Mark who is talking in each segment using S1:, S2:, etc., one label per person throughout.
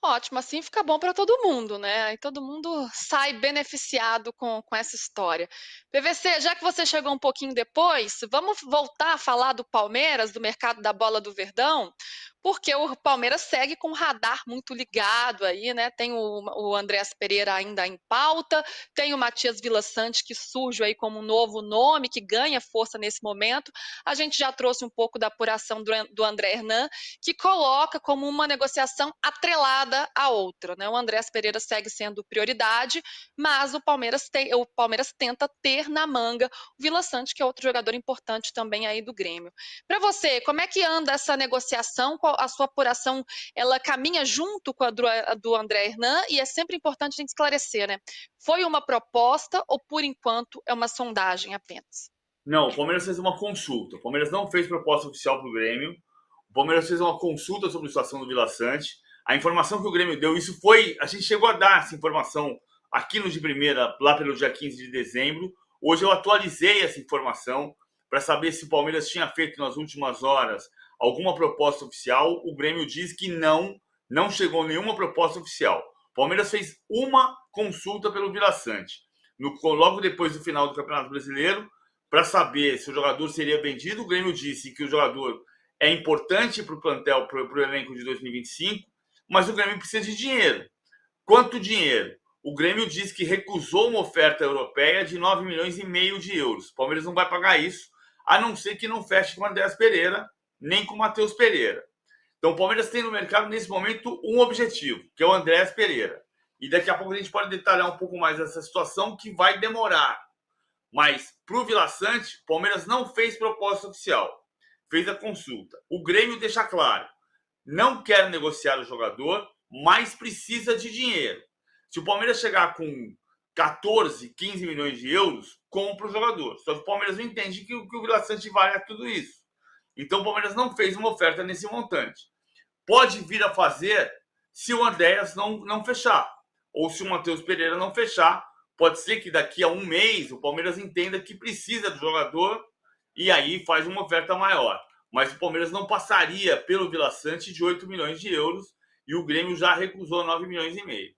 S1: Ótimo, assim fica bom para todo mundo, né? Aí todo mundo sai beneficiado com essa história. PVC, já que você chegou um pouquinho depois, vamos voltar a falar do Palmeiras, do mercado da bola do Verdão, porque o Palmeiras segue com o radar muito ligado aí, né? Tem o Andréas Pereira ainda em pauta, tem o Matias Villaçante que surge aí como um novo nome, que ganha força nesse momento. A gente já trouxe um pouco da apuração do André Hernan, que coloca como uma negociação atrelada à outra, né? O Andréas Pereira segue sendo prioridade, mas o Palmeiras tenta ter na manga o Vila Sante, que é outro jogador importante também aí do Grêmio. Para você, como é que anda essa negociação? Qual a sua apuração? Ela caminha junto com a do André Hernan e é sempre importante a gente esclarecer, né? Foi uma proposta ou por enquanto é uma sondagem apenas?
S2: Não, o Palmeiras fez uma consulta. O Palmeiras não fez proposta oficial para o Grêmio. O Palmeiras fez uma consulta sobre a situação do Vila Sante. A informação que o Grêmio deu, isso foi. A gente chegou a dar essa informação aqui no de primeira, lá pelo dia 15 de dezembro. Hoje eu atualizei essa informação para saber se o Palmeiras tinha feito nas últimas horas alguma proposta oficial. O Grêmio diz que não chegou nenhuma proposta oficial. O Palmeiras fez uma consulta pelo Vila Sante. Logo depois do final do Campeonato Brasileiro, para saber se o jogador seria vendido. O Grêmio disse que o jogador é importante para o plantel, para o elenco de 2025, mas o Grêmio precisa de dinheiro. Quanto dinheiro? O Grêmio diz que recusou uma oferta europeia de 9 milhões e meio de euros. O Palmeiras não vai pagar isso, a não ser que não feche com o Andréas Pereira, nem com o Matheus Pereira. Então o Palmeiras tem no mercado, nesse momento, um objetivo, que é o Andréas Pereira. E daqui a pouco a gente pode detalhar um pouco mais essa situação, que vai demorar. Mas para o Vila Sante, o Palmeiras não fez proposta oficial, fez a consulta. O Grêmio deixa claro: não quer negociar o jogador, mas precisa de dinheiro. Se o Palmeiras chegar com 14, 15 milhões de euros, compra o jogador. Só que o Palmeiras não entende que o Vila Sante vale tudo isso. Então o Palmeiras não fez uma oferta nesse montante. Pode vir a fazer se o Andréas não fechar. Ou se o Matheus Pereira não fechar, pode ser que daqui a um mês o Palmeiras entenda que precisa do jogador e aí faz uma oferta maior. Mas o Palmeiras não passaria pelo Vila Sante de 8 milhões de euros e o Grêmio já recusou 9 milhões e meio.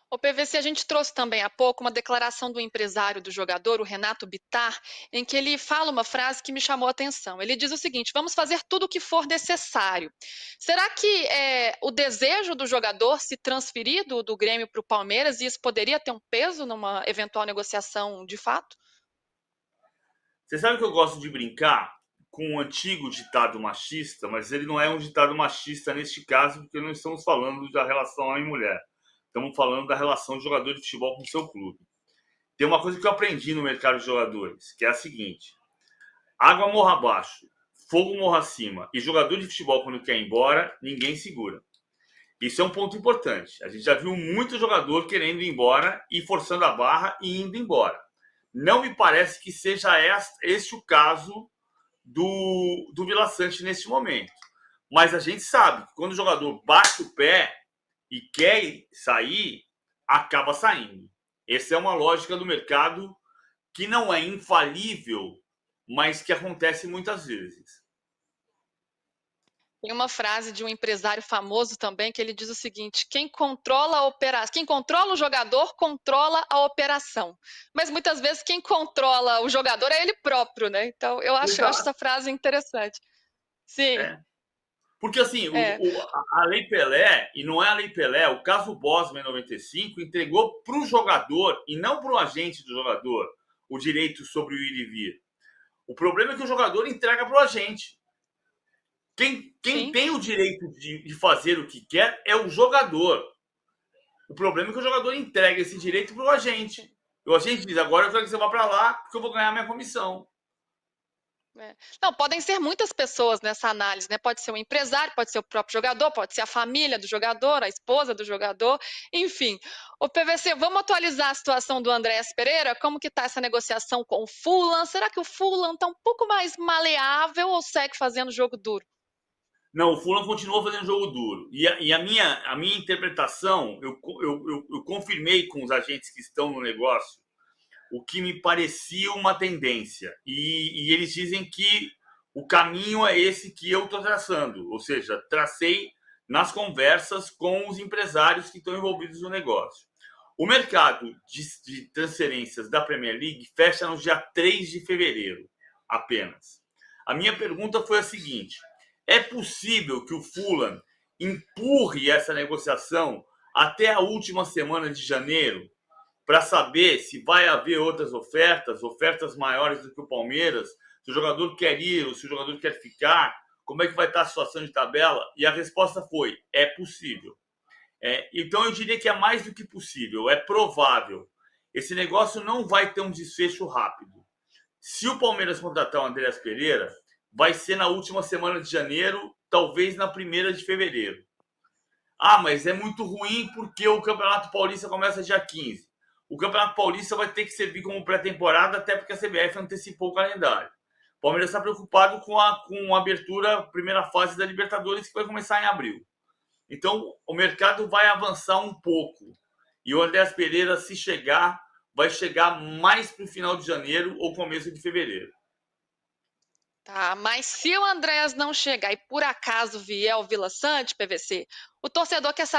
S1: O PVC, a gente trouxe também há pouco uma declaração do empresário do jogador, o Renato Bittar, em que ele fala uma frase que me chamou a atenção. Ele diz o seguinte: vamos fazer tudo o que for necessário. Será que o desejo do jogador se transferir do Grêmio para o Palmeiras e isso poderia ter um peso numa eventual negociação de fato?
S2: Você sabe que eu gosto de brincar com um antigo ditado machista, mas ele não é um ditado machista neste caso, porque não estamos falando da relação homem-mulher. Estamos falando da relação de jogador de futebol com o seu clube. Tem uma coisa que eu aprendi no mercado de jogadores, que é a seguinte: água morra abaixo, fogo morra acima, e jogador de futebol, quando quer ir embora, ninguém segura. Isso é um ponto importante. A gente já viu muito jogador querendo ir embora e forçando a barra e indo embora. Não me parece que seja este o caso do Vila Sante neste momento. Mas a gente sabe que quando o jogador bate o pé e quer sair, acaba saindo. Essa é uma lógica do mercado que não é infalível, mas que acontece muitas vezes.
S1: Tem uma frase de um empresário famoso também que ele diz o seguinte: quem controla a operação, quem controla o jogador controla a operação. Mas muitas vezes quem controla o jogador é ele próprio, né? Então eu acho
S2: Exato.
S1: essa frase interessante. Sim,
S2: É. Porque assim,
S1: é.
S2: a Lei Pelé, e não é a Lei Pelé, o caso Bosman em 95 entregou para o jogador e não para o agente do jogador o direito sobre o ir e vir. O problema é que o jogador entrega para o agente. Quem
S1: Sim.
S2: tem o direito de fazer o que quer é o jogador. O problema é que o jogador entrega esse direito para o agente. O agente diz: agora eu quero que você vá para lá porque eu vou ganhar minha comissão.
S1: É. Não, podem ser muitas pessoas nessa análise, né? Pode ser um empresário, pode ser o próprio jogador, pode ser a família do jogador, a esposa do jogador, enfim. O PVC, vamos atualizar a situação do Andréas Pereira? Como que está essa negociação com o Fulham? Será que o Fulham está um pouco mais maleável ou segue fazendo jogo duro?
S2: Não, o Fulham continua fazendo jogo duro. E a minha interpretação, eu confirmei com os agentes que estão no negócio o que me parecia uma tendência. E eles dizem que o caminho é esse que eu estou traçando. Ou seja, tracei nas conversas com os empresários que estão envolvidos no negócio. O mercado de transferências da Premier League fecha no dia 3 de fevereiro, apenas. A minha pergunta foi a seguinte: é possível que o Fulham empurre essa negociação até a última semana de janeiro para saber se vai haver outras ofertas maiores do que o Palmeiras, se o jogador quer ir ou se o jogador quer ficar, como é que vai estar a situação de tabela? E a resposta foi: é possível. Então eu diria que é mais do que possível, é provável. Esse negócio não vai ter um desfecho rápido. Se o Palmeiras contratar o Andreas Pereira, vai ser na última semana de janeiro, talvez na primeira de fevereiro. Ah, mas é muito ruim porque o Campeonato Paulista começa dia 15. O Campeonato Paulista vai ter que servir como pré-temporada, até porque a CBF antecipou o calendário. O Palmeiras está preocupado com a abertura, primeira fase da Libertadores, que vai começar em abril. Então, o mercado vai avançar um pouco. E o Andreas Pereira, se chegar, vai chegar mais para o final de janeiro ou começo de fevereiro.
S1: Tá, mas se o Andréas não chegar e por acaso vier o Vila Sante, PVC, o torcedor quer saber